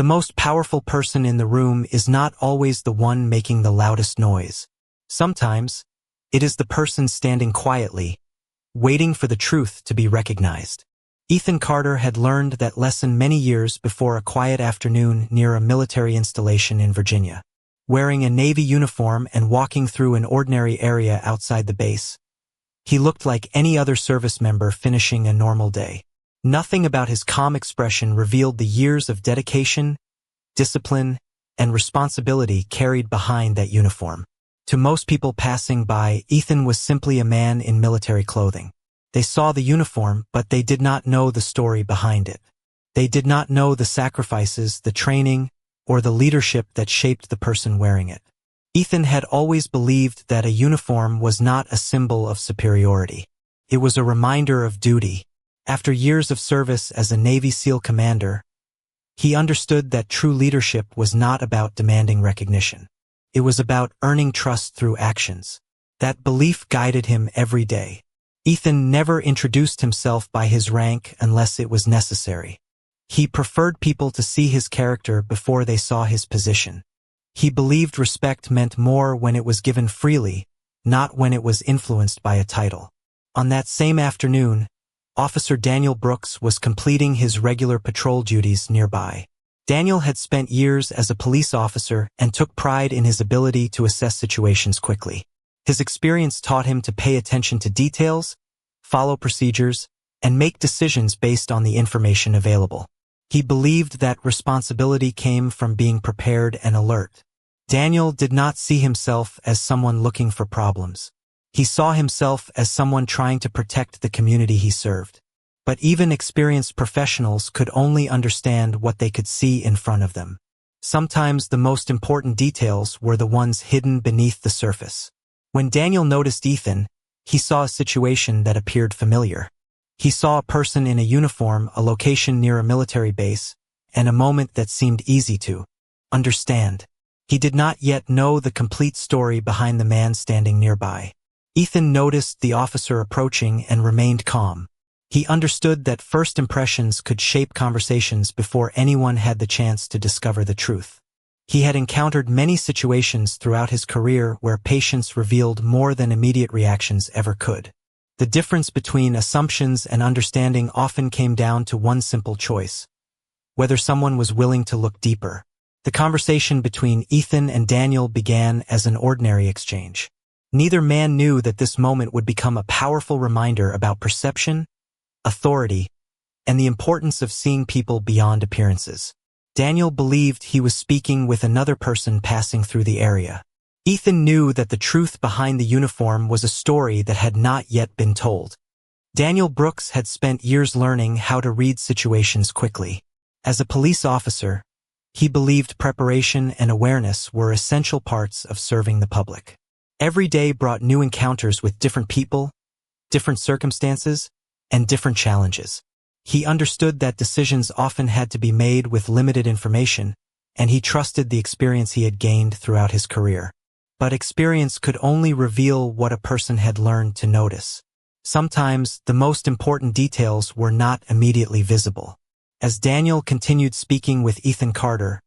The most powerful person in the room is not always the one making the loudest noise. Sometimes, it is the person standing quietly, waiting for the truth to be recognized. Ethan Carter had learned that lesson many years before a quiet afternoon near a military installation in Virginia. Wearing a Navy uniform and walking through an ordinary area outside the base, he looked like any other service member finishing a normal day. Nothing about his calm expression revealed the years of dedication, discipline, and responsibility carried behind that uniform. To most people passing by, Ethan was simply a man in military clothing. They saw the uniform, but they did not know the story behind it. They did not know the sacrifices, the training, or the leadership that shaped the person wearing it. Ethan had always believed that a uniform was not a symbol of superiority. It was a reminder of duty. After years of service as a Navy SEAL commander, he understood that true leadership was not about demanding recognition. It was about earning trust through actions. That belief guided him every day. Ethan never introduced himself by his rank unless it was necessary. He preferred people to see his character before they saw his position. He believed respect meant more when it was given freely, not when it was influenced by a title. On that same afternoon, Officer Daniel Brooks was completing his regular patrol duties nearby. Daniel had spent years as a police officer and took pride in his ability to assess situations quickly. His experience taught him to pay attention to details, follow procedures, and make decisions based on the information available. He believed that responsibility came from being prepared and alert. Daniel did not see himself as someone looking for problems. He saw himself as someone trying to protect the community he served. But even experienced professionals could only understand what they could see in front of them. Sometimes the most important details were the ones hidden beneath the surface. When Daniel noticed Ethan, he saw a situation that appeared familiar. He saw a person in a uniform, a location near a military base, and a moment that seemed easy to understand. He did not yet know the complete story behind the man standing nearby. Ethan noticed the officer approaching and remained calm. He understood that first impressions could shape conversations before anyone had the chance to discover the truth. He had encountered many situations throughout his career where patience revealed more than immediate reactions ever could. The difference between assumptions and understanding often came down to one simple choice: whether someone was willing to look deeper. The conversation between Ethan and Daniel began as an ordinary exchange. Neither man knew that this moment would become a powerful reminder about perception, authority, and the importance of seeing people beyond appearances. Daniel believed he was speaking with another person passing through the area. Ethan knew that the truth behind the uniform was a story that had not yet been told. Daniel Brooks had spent years learning how to read situations quickly. As a police officer, he believed preparation and awareness were essential parts of serving the public. Every day brought new encounters with different people, different circumstances, and different challenges. He understood that decisions often had to be made with limited information, and he trusted the experience he had gained throughout his career. But experience could only reveal what a person had learned to notice. Sometimes, the most important details were not immediately visible. As Daniel continued speaking with Ethan Carter,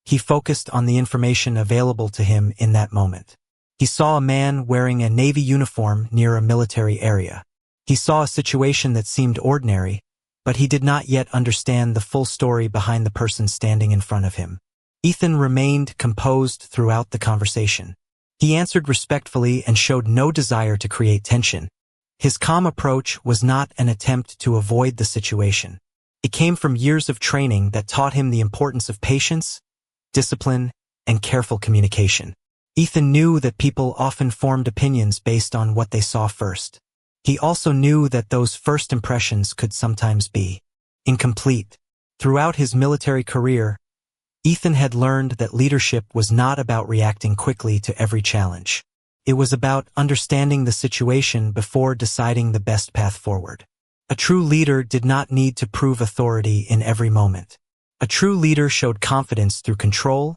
he focused on the information available to him in that moment. He saw a man wearing a Navy uniform near a military area. He saw a situation that seemed ordinary, but he did not yet understand the full story behind the person standing in front of him. Ethan remained composed throughout the conversation. He answered respectfully and showed no desire to create tension. His calm approach was not an attempt to avoid the situation. It came from years of training that taught him the importance of patience, discipline, and careful communication. Ethan knew that people often formed opinions based on what they saw first. He also knew that those first impressions could sometimes be incomplete. Throughout his military career, Ethan had learned that leadership was not about reacting quickly to every challenge. It was about understanding the situation before deciding the best path forward. A true leader did not need to prove authority in every moment. A true leader showed confidence through control,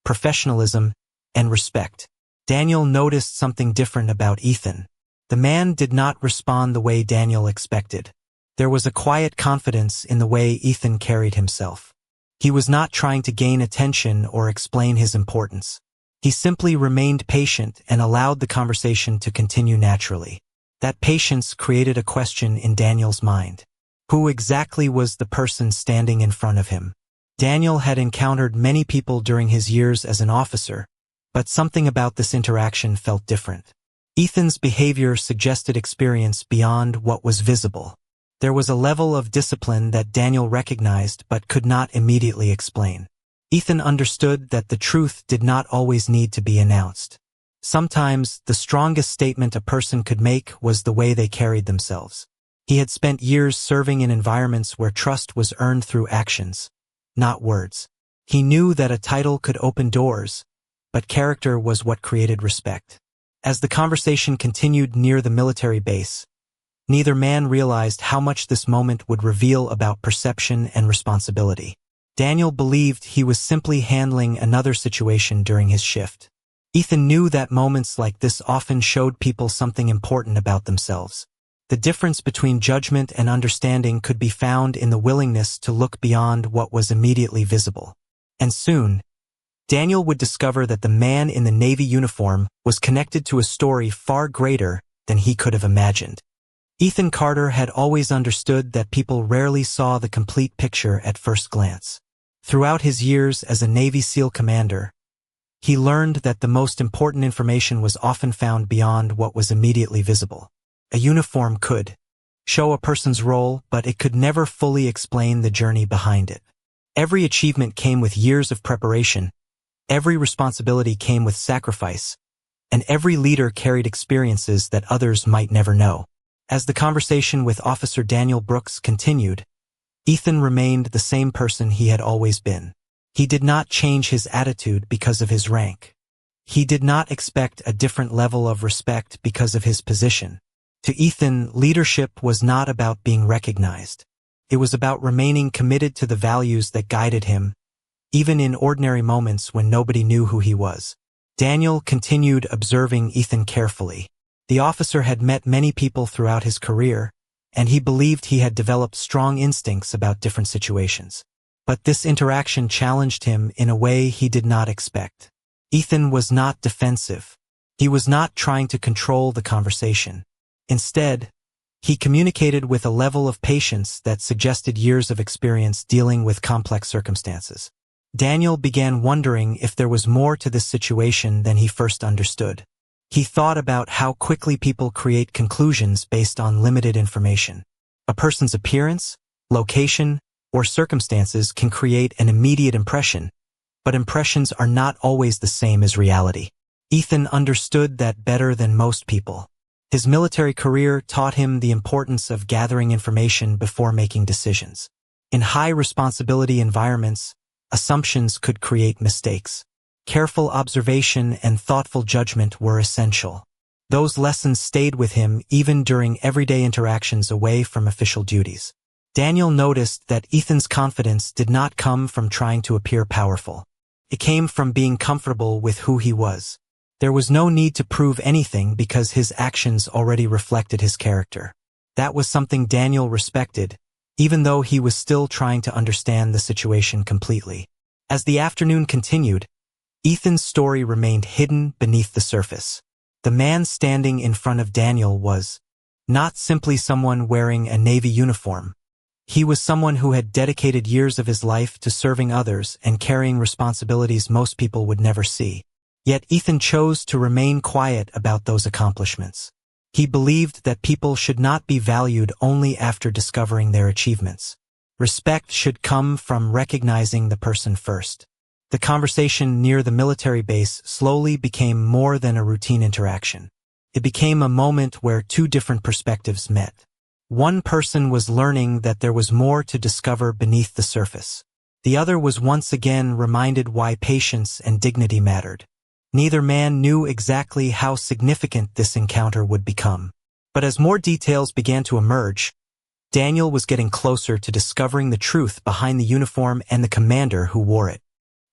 professionalism, and respect. Daniel noticed something different about Ethan. The man did not respond the way Daniel expected. There was a quiet confidence in the way Ethan carried himself. He was not trying to gain attention or explain his importance. He simply remained patient and allowed the conversation to continue naturally. That patience created a question in Daniel's mind. Who exactly was the person standing in front of him? Daniel had encountered many people during his years as an officer, but something about this interaction felt different. Ethan's behavior suggested experience beyond what was visible. There was a level of discipline that Daniel recognized but could not immediately explain. Ethan understood that the truth did not always need to be announced. Sometimes, the strongest statement a person could make was the way they carried themselves. He had spent years serving in environments where trust was earned through actions, not words. He knew that a title could open doors, but character was what created respect. As the conversation continued near the military base, neither man realized how much this moment would reveal about perception and responsibility. Daniel believed he was simply handling another situation during his shift. Ethan knew that moments like this often showed people something important about themselves. The difference between judgment and understanding could be found in the willingness to look beyond what was immediately visible. And soon, Daniel would discover that the man in the Navy uniform was connected to a story far greater than he could have imagined. Ethan Carter had always understood that people rarely saw the complete picture at first glance. Throughout his years as a Navy SEAL commander, he learned that the most important information was often found beyond what was immediately visible. A uniform could show a person's role, but it could never fully explain the journey behind it. Every achievement came with years of preparation, every responsibility came with sacrifice, and every leader carried experiences that others might never know. As the conversation with Officer Daniel Brooks continued, Ethan remained the same person he had always been. He did not change his attitude because of his rank. He did not expect a different level of respect because of his position. To Ethan, leadership was not about being recognized. It was about remaining committed to the values that guided him, even in ordinary moments when nobody knew who he was. Daniel continued observing Ethan carefully. The officer had met many people throughout his career, and he believed he had developed strong instincts about different situations. But this interaction challenged him in a way he did not expect. Ethan was not defensive. He was not trying to control the conversation. Instead, he communicated with a level of patience that suggested years of experience dealing with complex circumstances. Daniel began wondering if there was more to this situation than he first understood. He thought about how quickly people create conclusions based on limited information. A person's appearance, location, or circumstances can create an immediate impression, but impressions are not always the same as reality. Ethan understood that better than most people. His military career taught him the importance of gathering information before making decisions. In high-responsibility environments, assumptions could create mistakes. Careful observation and thoughtful judgment were essential. Those lessons stayed with him even during everyday interactions away from official duties. Daniel noticed that Ethan's confidence did not come from trying to appear powerful. It came from being comfortable with who he was. There was no need to prove anything because his actions already reflected his character. That was something Daniel respected, even though he was still trying to understand the situation completely. As the afternoon continued, Ethan's story remained hidden beneath the surface. The man standing in front of Daniel was not simply someone wearing a Navy uniform. He was someone who had dedicated years of his life to serving others and carrying responsibilities most people would never see. Yet Ethan chose to remain quiet about those accomplishments. He believed that people should not be valued only after discovering their achievements. Respect should come from recognizing the person first. The conversation near the military base slowly became more than a routine interaction. It became a moment where two different perspectives met. One person was learning that there was more to discover beneath the surface. The other was once again reminded why patience and dignity mattered. Neither man knew exactly how significant this encounter would become. But as more details began to emerge, Daniel was getting closer to discovering the truth behind the uniform and the commander who wore it.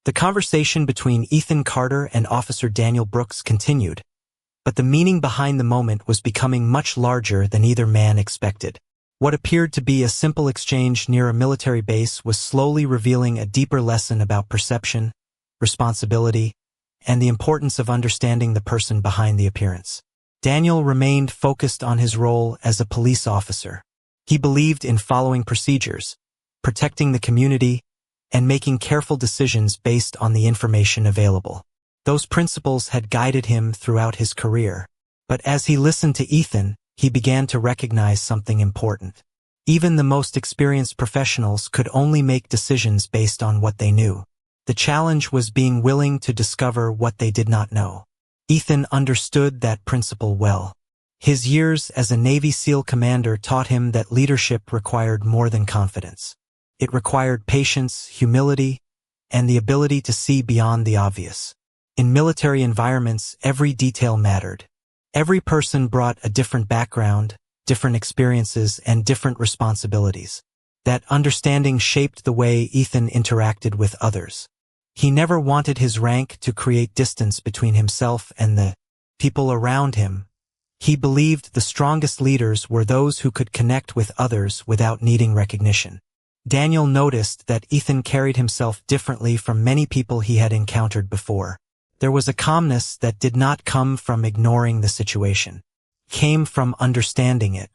The conversation between Ethan Carter and Officer Daniel Brooks continued, but the meaning behind the moment was becoming much larger than either man expected. What appeared to be a simple exchange near a military base was slowly revealing a deeper lesson about perception, responsibility, and the importance of understanding the person behind the appearance. Daniel remained focused on his role as a police officer. He believed in following procedures, protecting the community, and making careful decisions based on the information available. Those principles had guided him throughout his career. But as he listened to Ethan, he began to recognize something important. Even the most experienced professionals could only make decisions based on what they knew. The challenge was being willing to discover what they did not know. Ethan understood that principle well. His years as a Navy SEAL commander taught him that leadership required more than confidence. It required patience, humility, and the ability to see beyond the obvious. In military environments, every detail mattered. Every person brought a different background, different experiences, and different responsibilities. That understanding shaped the way Ethan interacted with others. He never wanted his rank to create distance between himself and the people around him. He believed the strongest leaders were those who could connect with others without needing recognition. Daniel noticed that Ethan carried himself differently from many people he had encountered before. There was a calmness that did not come from ignoring the situation. It came from understanding it.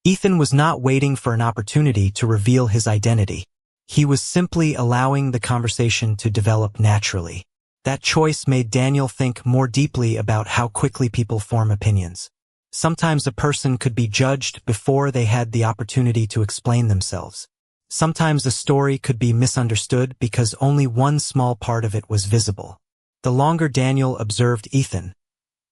Ethan was not waiting for an opportunity to reveal his identity. He was simply allowing the conversation to develop naturally. That choice made Daniel think more deeply about how quickly people form opinions. Sometimes a person could be judged before they had the opportunity to explain themselves. Sometimes a story could be misunderstood because only one small part of it was visible. The longer Daniel observed Ethan,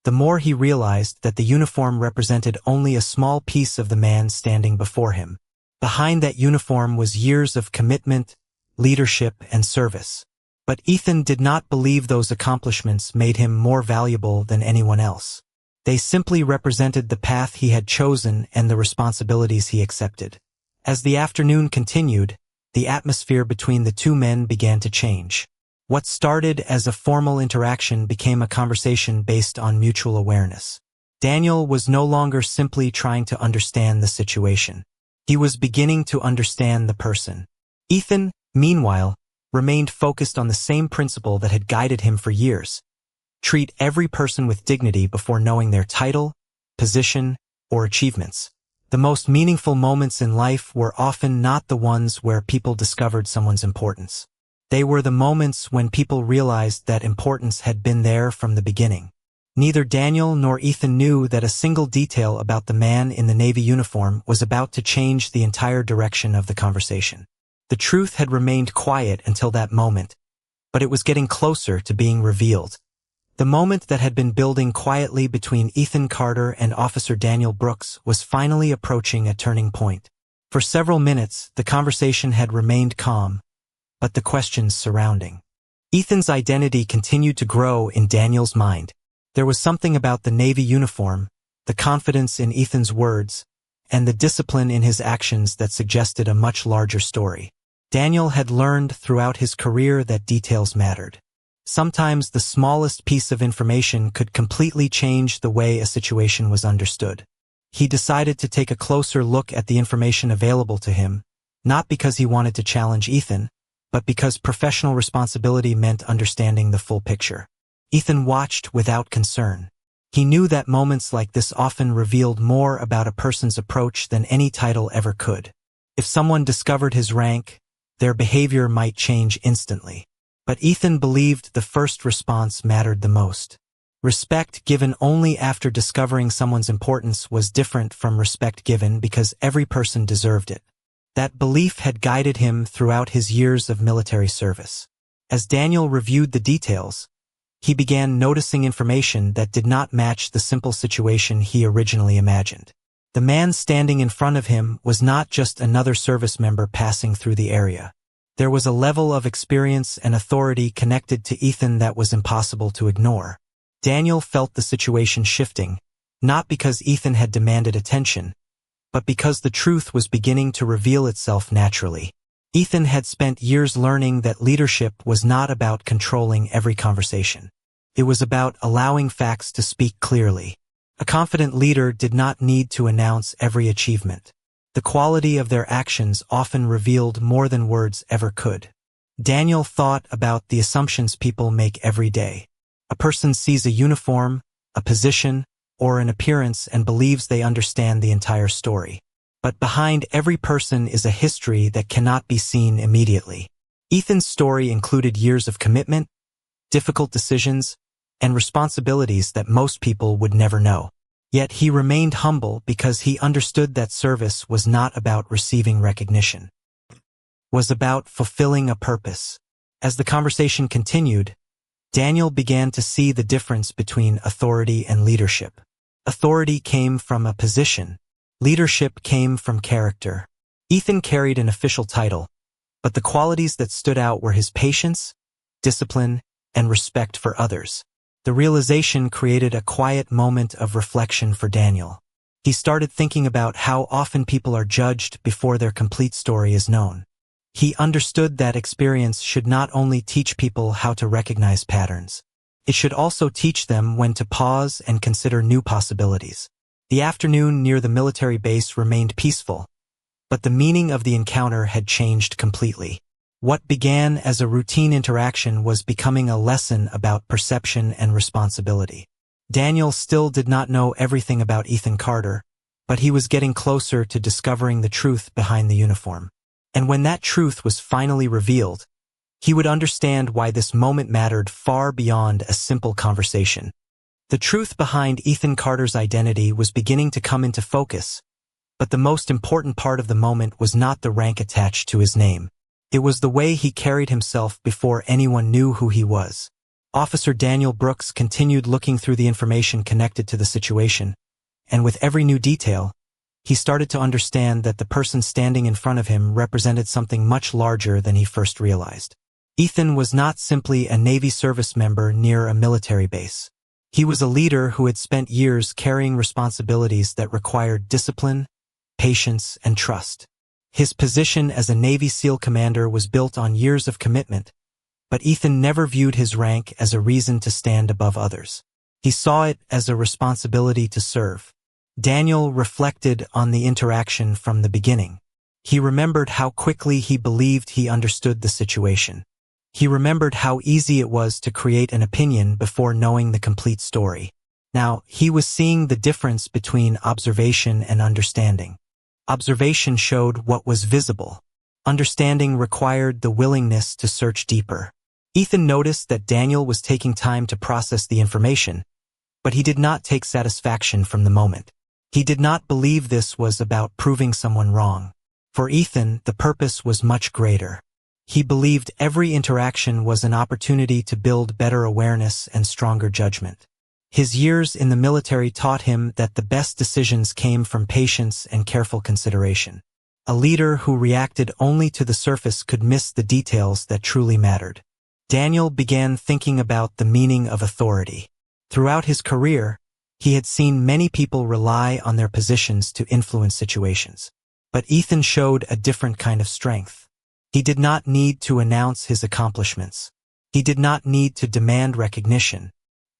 the more he realized that the uniform represented only a small piece of the man standing before him. Behind that uniform was years of commitment, leadership, and service. But Ethan did not believe those accomplishments made him more valuable than anyone else. They simply represented the path he had chosen and the responsibilities he accepted. As the afternoon continued, the atmosphere between the two men began to change. What started as a formal interaction became a conversation based on mutual awareness. Daniel was no longer simply trying to understand the situation. He was beginning to understand the person. Ethan, meanwhile, remained focused on the same principle that had guided him for years. Treat every person with dignity before knowing their title, position, or achievements. The most meaningful moments in life were often not the ones where people discovered someone's importance. They were the moments when people realized that importance had been there from the beginning. Neither Daniel nor Ethan knew that a single detail about the man in the Navy uniform was about to change the entire direction of the conversation. The truth had remained quiet until that moment, but it was getting closer to being revealed. The moment that had been building quietly between Ethan Carter and Officer Daniel Brooks was finally approaching a turning point. For several minutes, the conversation had remained calm, but the questions surrounding Ethan's identity continued to grow in Daniel's mind. There was something about the Navy uniform, the confidence in Ethan's words, and the discipline in his actions that suggested a much larger story. Daniel had learned throughout his career that details mattered. Sometimes the smallest piece of information could completely change the way a situation was understood. He decided to take a closer look at the information available to him, not because he wanted to challenge Ethan, but because professional responsibility meant understanding the full picture. Ethan watched without concern. He knew that moments like this often revealed more about a person's approach than any title ever could. If someone discovered his rank, their behavior might change instantly. But Ethan believed the first response mattered the most. Respect given only after discovering someone's importance was different from respect given because every person deserved it. That belief had guided him throughout his years of military service. As Daniel reviewed the details, he began noticing information that did not match the simple situation he originally imagined. The man standing in front of him was not just another service member passing through the area. There was a level of experience and authority connected to Ethan that was impossible to ignore. Daniel felt the situation shifting, not because Ethan had demanded attention, but because the truth was beginning to reveal itself naturally. Ethan had spent years learning that leadership was not about controlling every conversation. It was about allowing facts to speak clearly. A confident leader did not need to announce every achievement. The quality of their actions often revealed more than words ever could. Daniel thought about the assumptions people make every day. A person sees a uniform, a position, or an appearance and believes they understand the entire story. But behind every person is a history that cannot be seen immediately. Ethan's story included years of commitment, difficult decisions, and responsibilities that most people would never know. Yet he remained humble because he understood that service was not about receiving recognition. It was about fulfilling a purpose. As the conversation continued, Daniel began to see the difference between authority and leadership. Authority came from a position. Leadership came from character. Ethan carried an official title, but the qualities that stood out were his patience, discipline, and respect for others. The realization created a quiet moment of reflection for Daniel. He started thinking about how often people are judged before their complete story is known. He understood that experience should not only teach people how to recognize patterns, it should also teach them when to pause and consider new possibilities. The afternoon near the military base remained peaceful, but the meaning of the encounter had changed completely. What began as a routine interaction was becoming a lesson about perception and responsibility. Daniel still did not know everything about Ethan Carter, but he was getting closer to discovering the truth behind the uniform. And when that truth was finally revealed, he would understand why this moment mattered far beyond a simple conversation. The truth behind Ethan Carter's identity was beginning to come into focus, but the most important part of the moment was not the rank attached to his name. It was the way he carried himself before anyone knew who he was. Officer Daniel Brooks continued looking through the information connected to the situation, and with every new detail, he started to understand that the person standing in front of him represented something much larger than he first realized. Ethan was not simply a Navy service member near a military base. He was a leader who had spent years carrying responsibilities that required discipline, patience, and trust. His position as a Navy SEAL commander was built on years of commitment, but Ethan never viewed his rank as a reason to stand above others. He saw it as a responsibility to serve. Daniel reflected on the interaction from the beginning. He remembered how quickly he believed he understood the situation. He remembered how easy it was to create an opinion before knowing the complete story. Now, he was seeing the difference between observation and understanding. Observation showed what was visible. Understanding required the willingness to search deeper. Ethan noticed that Daniel was taking time to process the information, but he did not take satisfaction from the moment. He did not believe this was about proving someone wrong. For Ethan, the purpose was much greater. He believed every interaction was an opportunity to build better awareness and stronger judgment. His years in the military taught him that the best decisions came from patience and careful consideration. A leader who reacted only to the surface could miss the details that truly mattered. Daniel began thinking about the meaning of authority. Throughout his career, he had seen many people rely on their positions to influence situations. But Ethan showed a different kind of strength. He did not need to announce his accomplishments. He did not need to demand recognition.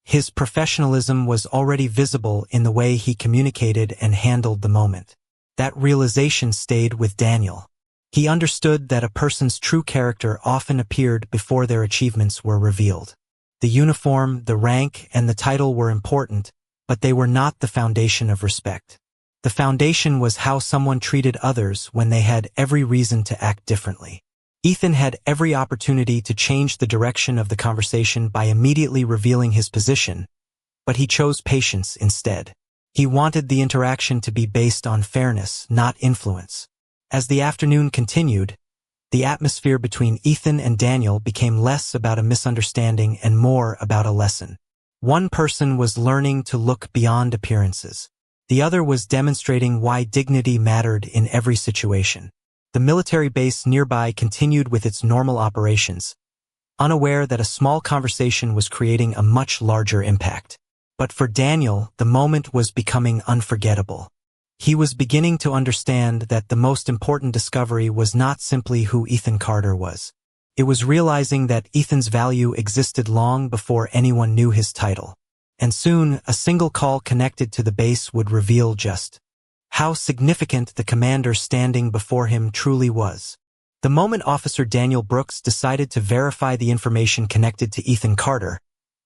His professionalism was already visible in the way he communicated and handled the moment. That realization stayed with Daniel. He understood that a person's true character often appeared before their achievements were revealed. The uniform, the rank, and the title were important, but they were not the foundation of respect. The foundation was how someone treated others when they had every reason to act differently. Ethan had every opportunity to change the direction of the conversation by immediately revealing his position, but he chose patience instead. He wanted the interaction to be based on fairness, not influence. As the afternoon continued, the atmosphere between Ethan and Daniel became less about a misunderstanding and more about a lesson. One person was learning to look beyond appearances. The other was demonstrating why dignity mattered in every situation. The military base nearby continued with its normal operations, unaware that a small conversation was creating a much larger impact. But for Daniel, the moment was becoming unforgettable. He was beginning to understand that the most important discovery was not simply who Ethan Carter was. It was realizing that Ethan's value existed long before anyone knew his title. And soon, a single call connected to the base would reveal just how significant the commander standing before him truly was. The moment Officer Daniel Brooks decided to verify the information connected to Ethan Carter,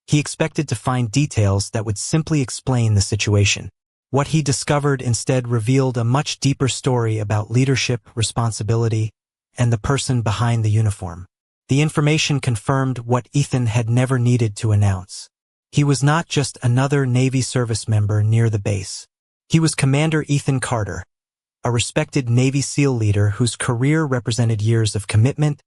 he expected to find details that would simply explain the situation. What he discovered instead revealed a much deeper story about leadership, responsibility, and the person behind the uniform. The information confirmed what Ethan had never needed to announce. He was not just another Navy service member near the base. He was Commander Ethan Carter, a respected Navy SEAL leader whose career represented years of commitment,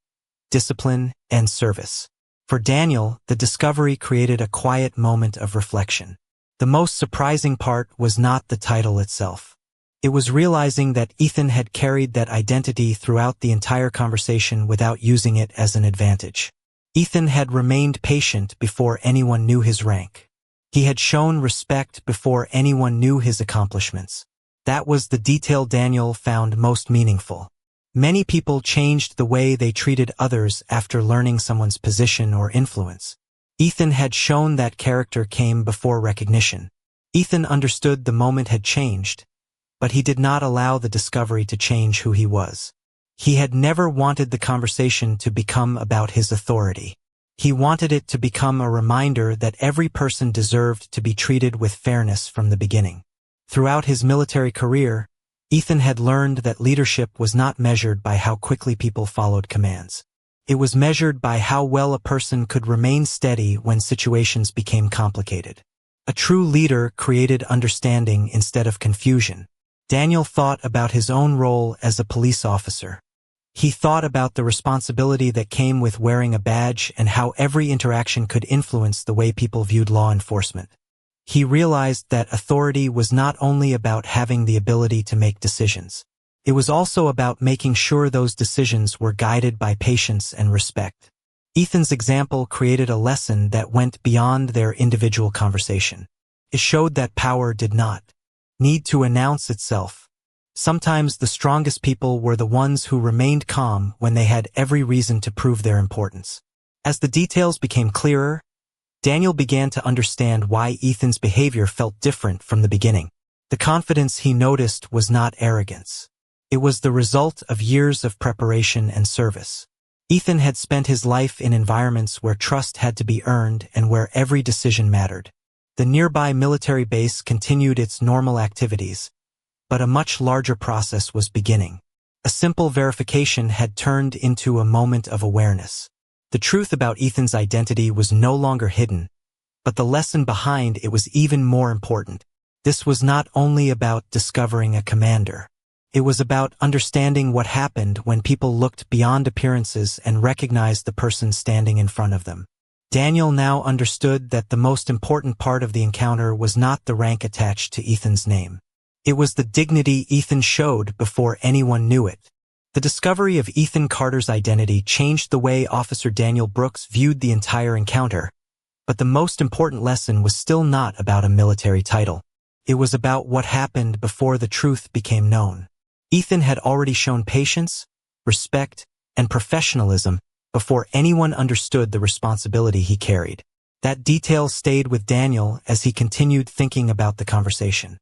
discipline, and service. For Daniel, the discovery created a quiet moment of reflection. The most surprising part was not the title itself. It was realizing that Ethan had carried that identity throughout the entire conversation without using it as an advantage. Ethan had remained patient before anyone knew his rank. He had shown respect before anyone knew his accomplishments. That was the detail Daniel found most meaningful. Many people changed the way they treated others after learning someone's position or influence. Ethan had shown that character came before recognition. Ethan understood the moment had changed, but he did not allow the discovery to change who he was. He had never wanted the conversation to become about his authority. He wanted it to become a reminder that every person deserved to be treated with fairness from the beginning. Throughout his military career, Ethan had learned that leadership was not measured by how quickly people followed commands. It was measured by how well a person could remain steady when situations became complicated. A true leader created understanding instead of confusion. Daniel thought about his own role as a police officer. He thought about the responsibility that came with wearing a badge and how every interaction could influence the way people viewed law enforcement. He realized that authority was not only about having the ability to make decisions. It was also about making sure those decisions were guided by patience and respect. Ethan's example created a lesson that went beyond their individual conversation. It showed that power did not need to announce itself. Sometimes the strongest people were the ones who remained calm when they had every reason to prove their importance. As the details became clearer, Daniel began to understand why Ethan's behavior felt different from the beginning. The confidence he noticed was not arrogance. It was the result of years of preparation and service. Ethan had spent his life in environments where trust had to be earned and where every decision mattered. The nearby military base continued its normal activities, but a much larger process was beginning. A simple verification had turned into a moment of awareness. The truth about Ethan's identity was no longer hidden, but the lesson behind it was even more important. This was not only about discovering a commander. It was about understanding what happened when people looked beyond appearances and recognized the person standing in front of them. Daniel now understood that the most important part of the encounter was not the rank attached to Ethan's name. It was the dignity Ethan showed before anyone knew it. The discovery of Ethan Carter's identity changed the way Officer Daniel Brooks viewed the entire encounter, but the most important lesson was still not about a military title. It was about what happened before the truth became known. Ethan had already shown patience, respect, and professionalism before anyone understood the responsibility he carried. That detail stayed with Daniel as he continued thinking about the conversation.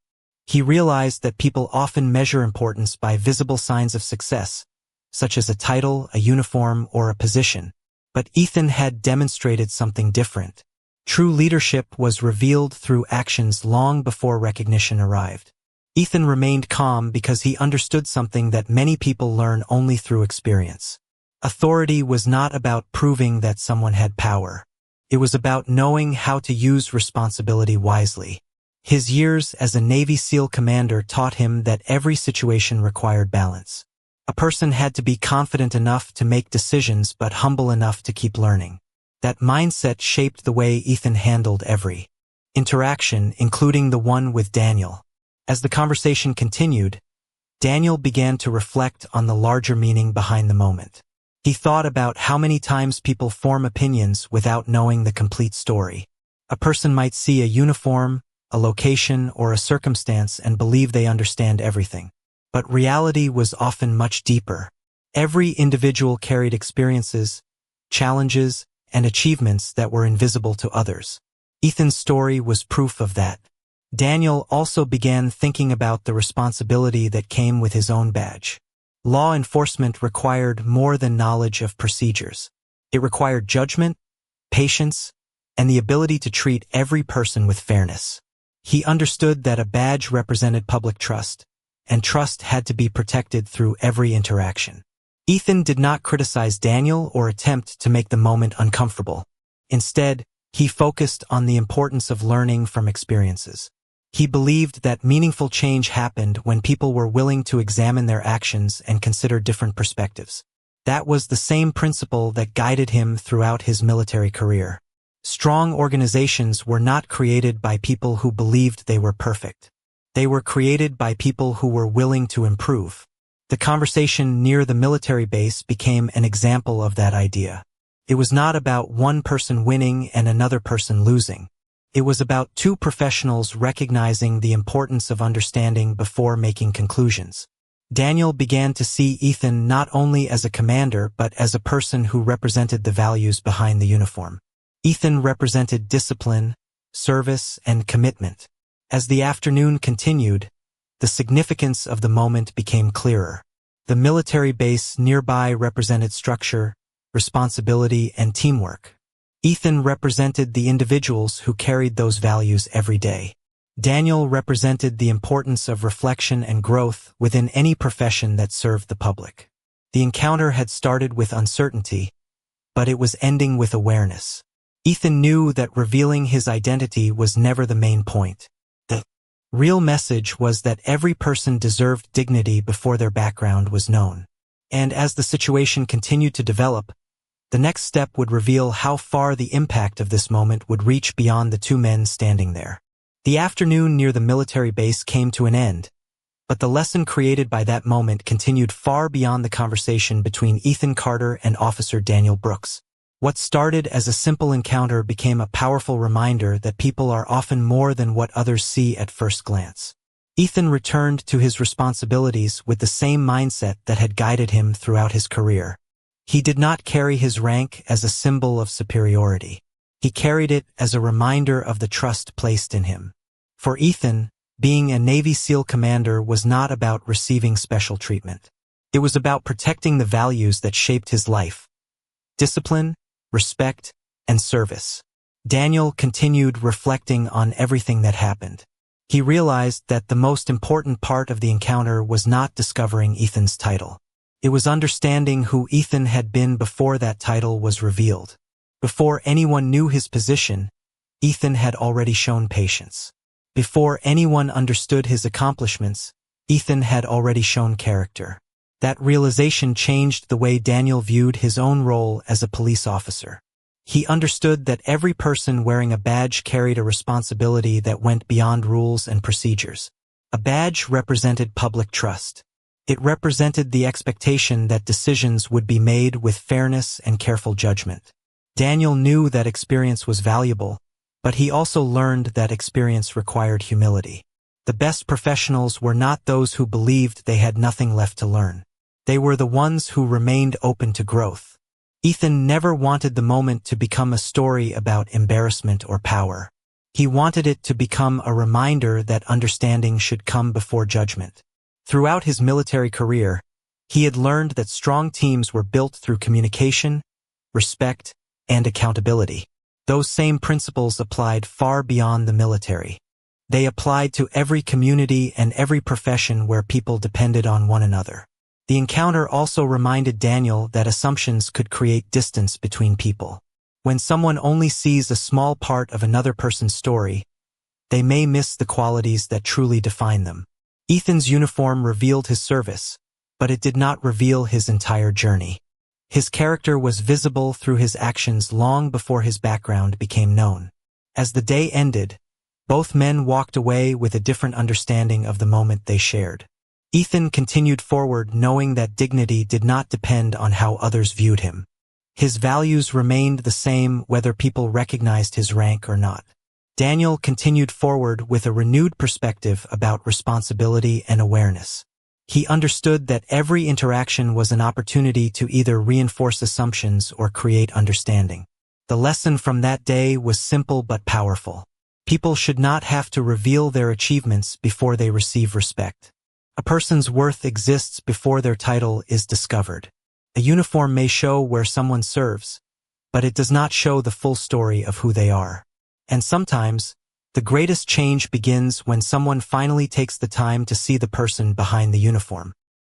He realized that people often measure importance by visible signs of success, such as a title, a uniform, or a position. But Ethan had demonstrated something different. True leadership was revealed through actions long before recognition arrived. Ethan remained calm because he understood something that many people learn only through experience. Authority was not about proving that someone had power. It was about knowing how to use responsibility wisely. His years as a Navy SEAL commander taught him that every situation required balance. A person had to be confident enough to make decisions but humble enough to keep learning. That mindset shaped the way Ethan handled every interaction, including the one with Daniel. As the conversation continued, Daniel began to reflect on the larger meaning behind the moment. He thought about how many times people form opinions without knowing the complete story. A person might see a uniform, a location, or a circumstance and believe they understand everything. But reality was often much deeper. Every individual carried experiences, challenges, and achievements that were invisible to others. Ethan's story was proof of that. Daniel also began thinking about the responsibility that came with his own badge. Law enforcement required more than knowledge of procedures. It required judgment, patience, and the ability to treat every person with fairness. He understood that a badge represented public trust, and trust had to be protected through every interaction. Ethan did not criticize Daniel or attempt to make the moment uncomfortable. Instead, he focused on the importance of learning from experiences. He believed that meaningful change happened when people were willing to examine their actions and consider different perspectives. That was the same principle that guided him throughout his military career. Strong organizations were not created by people who believed they were perfect. They were created by people who were willing to improve. The conversation near the military base became an example of that idea. It was not about one person winning and another person losing. It was about two professionals recognizing the importance of understanding before making conclusions. Daniel began to see Ethan not only as a commander but as a person who represented the values behind the uniform. Ethan represented discipline, service, and commitment. As the afternoon continued, the significance of the moment became clearer. The military base nearby represented structure, responsibility, and teamwork. Ethan represented the individuals who carried those values every day. Daniel represented the importance of reflection and growth within any profession that served the public. The encounter had started with uncertainty, but it was ending with awareness. Ethan knew that revealing his identity was never the main point. The real message was that every person deserved dignity before their background was known. And as the situation continued to develop, the next step would reveal how far the impact of this moment would reach beyond the two men standing there. The afternoon near the military base came to an end, but the lesson created by that moment continued far beyond the conversation between Ethan Carter and Officer Daniel Brooks. What started as a simple encounter became a powerful reminder that people are often more than what others see at first glance. Ethan returned to his responsibilities with the same mindset that had guided him throughout his career. He did not carry his rank as a symbol of superiority. He carried it as a reminder of the trust placed in him. For Ethan, being a Navy SEAL commander was not about receiving special treatment. It was about protecting the values that shaped his life: discipline, respect, and service. Daniel continued reflecting on everything that happened. He realized that the most important part of the encounter was not discovering Ethan's title. It was understanding who Ethan had been before that title was revealed. Before anyone knew his position, Ethan had already shown patience. Before anyone understood his accomplishments, Ethan had already shown character. That realization changed the way Daniel viewed his own role as a police officer. He understood that every person wearing a badge carried a responsibility that went beyond rules and procedures. A badge represented public trust. It represented the expectation that decisions would be made with fairness and careful judgment. Daniel knew that experience was valuable, but he also learned that experience required humility. The best professionals were not those who believed they had nothing left to learn. They were the ones who remained open to growth. Ethan never wanted the moment to become a story about embarrassment or power. He wanted it to become a reminder that understanding should come before judgment. Throughout his military career, he had learned that strong teams were built through communication, respect, and accountability. Those same principles applied far beyond the military. They applied to every community and every profession where people depended on one another. The encounter also reminded Daniel that assumptions could create distance between people. When someone only sees a small part of another person's story, they may miss the qualities that truly define them. Ethan's uniform revealed his service, but it did not reveal his entire journey. His character was visible through his actions long before his background became known. As the day ended, both men walked away with a different understanding of the moment they shared. Ethan continued forward knowing that dignity did not depend on how others viewed him. His values remained the same whether people recognized his rank or not. Daniel continued forward with a renewed perspective about responsibility and awareness. He understood that every interaction was an opportunity to either reinforce assumptions or create understanding. The lesson from that day was simple but powerful. People should not have to reveal their achievements before they receive respect. A person's worth exists before their title is discovered. A uniform may show where someone serves, but it does not show the full story of who they are. And sometimes, the greatest change begins when someone finally takes the time to see the person behind the uniform.